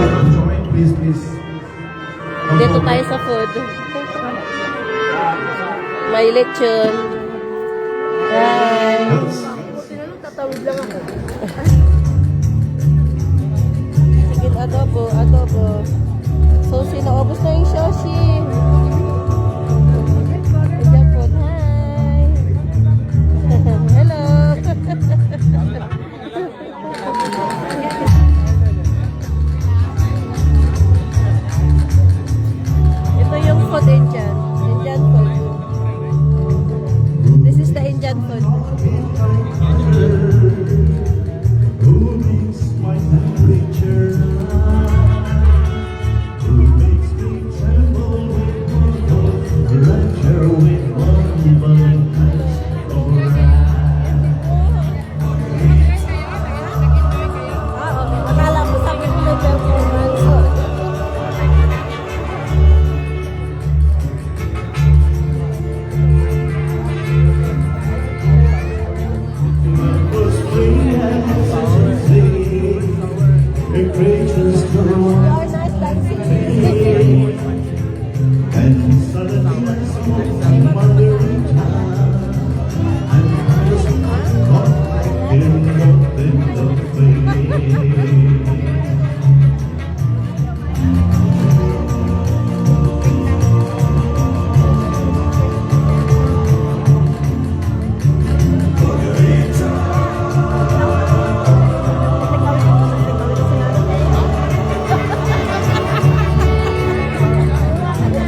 join, please, please. Dito tayo sa food. May lechon. Hi. Tatawid lang ako. Chicken adobo, adobo. So, sinaubos na yung shoshi. Ayan po. Hi. Hello. Ito yung food Indian. Indian food. This is the Indian food. Who makes my temperature rise? Who makes me tremble with rapture with one Valentine's Akala ko sabi mo na performance. was free and free. A gracious girl. Nice dancing. And suddenly I saw my mother in town. And I was caught in the face.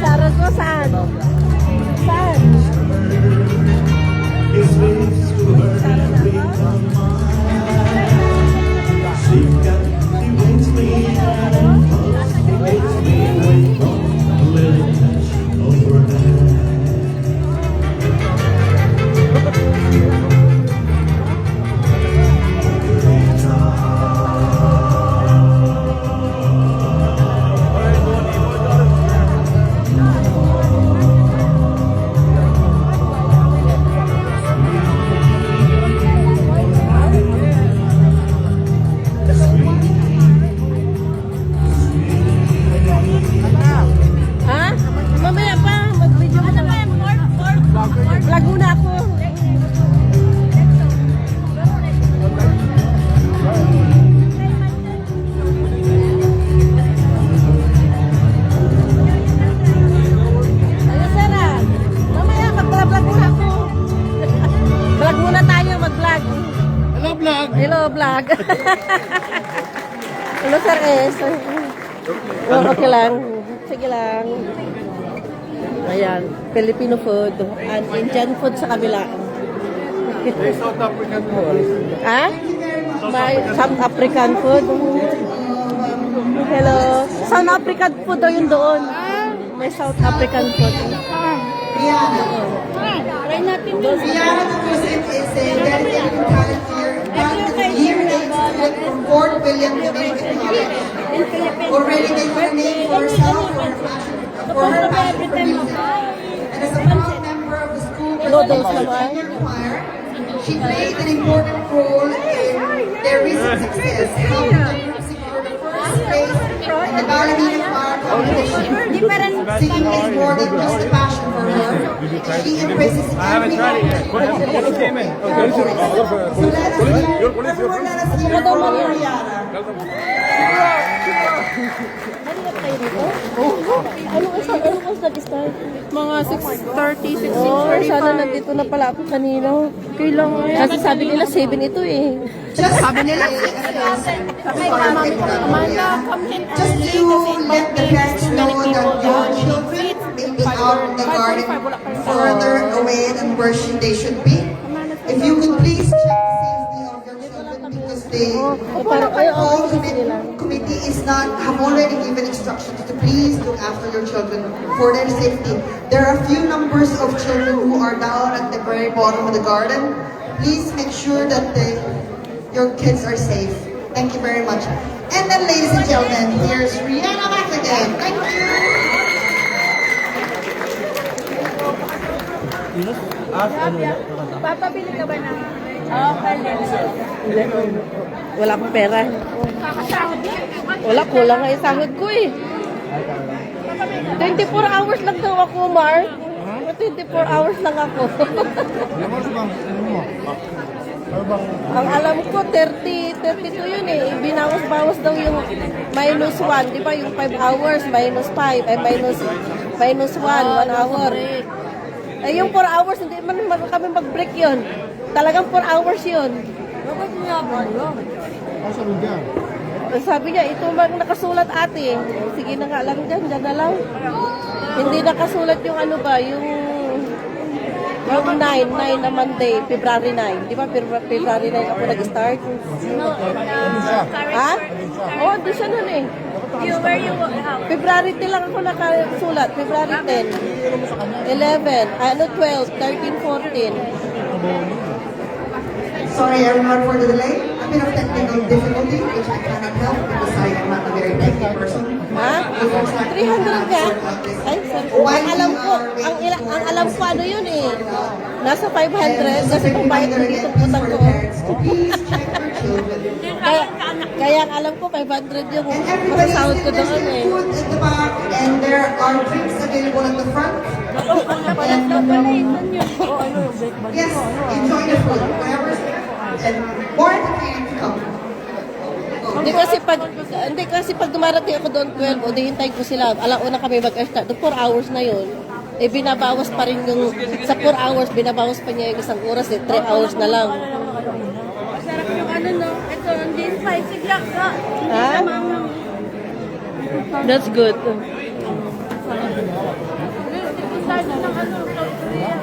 Sarot mo saan? Saan? His lips to her every command. She captivates me and captivates me with one little touch of her hand. Ha? Mamaya pa. Mag-video mo na. Vlog muna ako. Ano, Sarah? Mamaya mag-vlog muna ako. Vlog muna tayo, mag-vlog. Hello, vlog! Hello, vlog. Hello, Sir S. Oh, okay lang. Sige lang. Ayan, Filipino food and Indian food sa kabila. May South African food. Ah? May South African food. Hello. South African food daw yun doon. May South African food. Try natin doon. Rihanna Cruzit is a dedicated talent here from Fort William Dominican College. Already making a name for herself for her passion for music. And as a proud member of the school senior choir, she played an important role in their recent success, helping the group secure the first place in the Ballerina Choir competition. Singing is more than just a passion for her. She embraces every moment. So let us hear, everyone let us hear from Rihanna. Ano oras nag-start? Mga 6:30, 6:45. Oh, sana nandito na pala ako kanina. Kailangan. Kasi sabi nila 7 ito eh. Just Sabi nila, Amanda, come in Just early to kasi let the parents know that your children may be out in the garden further away than where they should be. If you could please check the safety of your children because they Parang kayo all ang nila. committee is not have already given instructions to please look after your children for their safety. There are a few numbers of children who are down at the very bottom of the garden. Please make sure that your kids are safe. Thank you very much. And then, ladies and gentlemen, here's Rihanna back again. Thank you. Papabili ka ba ng... Okay, Wala akong pera. kakasahod niya. Wala, kulang nga yung sahod ko eh. 24 hours lang daw ako, Mark. 24 hours lang ako. Ang alam ko, 32 yun eh. Binawas-bawas daw yung minus 1. Di ba yung 5 hours, minus 5, ay minus 1 hour. Eh yung 4 hours, hindi man kami mag-break yun. Talagang 4 hours yun. Sabi niya, ito bang nakasulat ate? Sige na nga lang dyan na lang. Hindi nakasulat yung ano ba, yung 9 na Monday, February 9. Di ba February 9 ako nag-start? Ha? Oo, di siya nun eh. February 10 lang ako nakasulat. February 10. 11, 12, 13, 14. Sorry everyone for the delay. A bit of technical difficulty, which I cannot help because I am not a very technical person. Ha? 300 ka? Ay, sorry. Ang alam ko, ang alam ko ano yun eh. Nasa 500 kasi pambayad ko dito putang ko. Please check your children. Kaya ang alam ko 500 yung And everybody, masasahod ko there's doon eh. food at the back and there are drinks available at the front. Yes, enjoy the food. Whatever. And more entertaining to come. Hindi kasi pag dumarating ako doon 12 o di hintayin ko sila. Alauna kami mag-start. Doon 4 hours na yun. Eh binabawas pa rin yung sa 4 hours binabawas pa niya yung isang oras eh 3 hours na lang. Sarap yung ano no. Ito, hindi spicy lang ka. Ha? That's good. Ito start ng ano, South Korea.